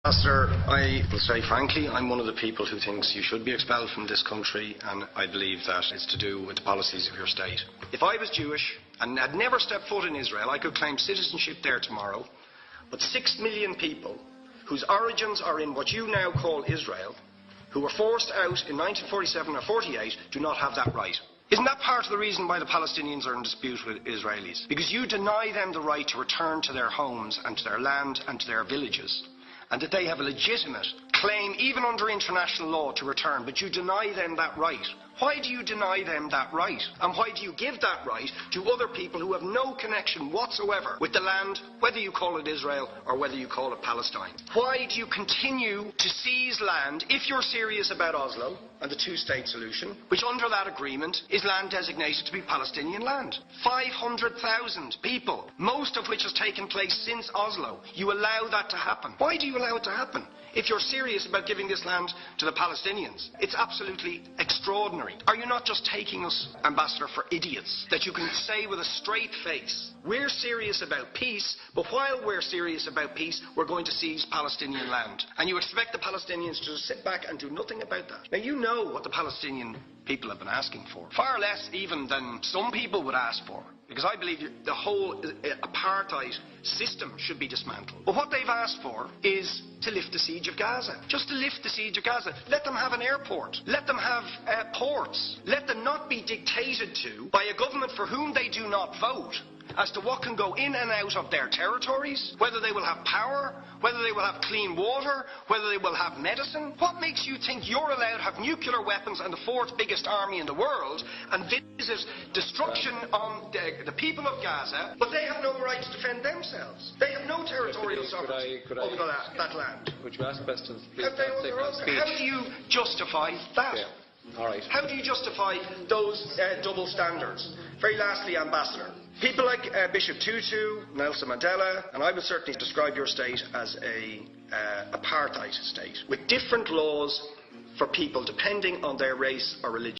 Ambassador, I will say frankly, I'm one of the people who thinks you should be expelled from this country, and I believe that it's to do with the policies of your state. If I was Jewish and had never stepped foot in Israel, I could claim citizenship there tomorrow, but 6 million people whose origins are in what you now call Israel, who were forced out in 1947 or 48, do not have that right. Isn't that part of the reason why the Palestinians are in dispute with Israelis? Because you deny them the right to return to their homes and to their land and to their villages, and that they have a legitimate claim, even under international law, to return, but you deny them that right. Why do you deny them that right? And why do you give that right to other people who have no connection whatsoever with the land, whether you call it Israel or whether you call it Palestine? Why do you continue to seize land, if you're serious about Oslo and the two-state solution, which under that agreement is land designated to be Palestinian land? 500,000 people, most of which has taken place since Oslo. You allow that to happen. Why do you allow it to happen? If you're serious about giving this land to the Palestinians, it's absolutely extraordinary. Are you not just taking us, Ambassador, for idiots? That you can say with a straight face, we're serious about peace, but while we're serious about peace, we're going to seize Palestinian land. And you expect the Palestinians to just sit back and do nothing about that. Now, you know what the Palestinian people have been asking for. Far less even than some people would ask for. Because I believe the whole apartheid system should be dismantled. But what they've asked for is to lift the siege of Gaza. Just to lift the siege of Gaza. Let them have an airport. Let them have ports. Let them not be dictated to by a government for whom they do not vote as to what can go in and out of their territories, whether they will have power, whether they will have clean water, whether they will have medicine. What makes you think you're allowed to have nuclear weapons and the fourth biggest army in the world and visit destruction on the people of Gaza, but they have no right to defend themselves? They have no territorial sovereignty over that land. Could you ask questions, please? How do you justify that? Yeah. All right. How do you justify those double standards? Very lastly, Ambassador, people like Bishop Tutu, Nelson Mandela, and I would certainly describe your state as an apartheid state, with different laws for people depending on their race or religion.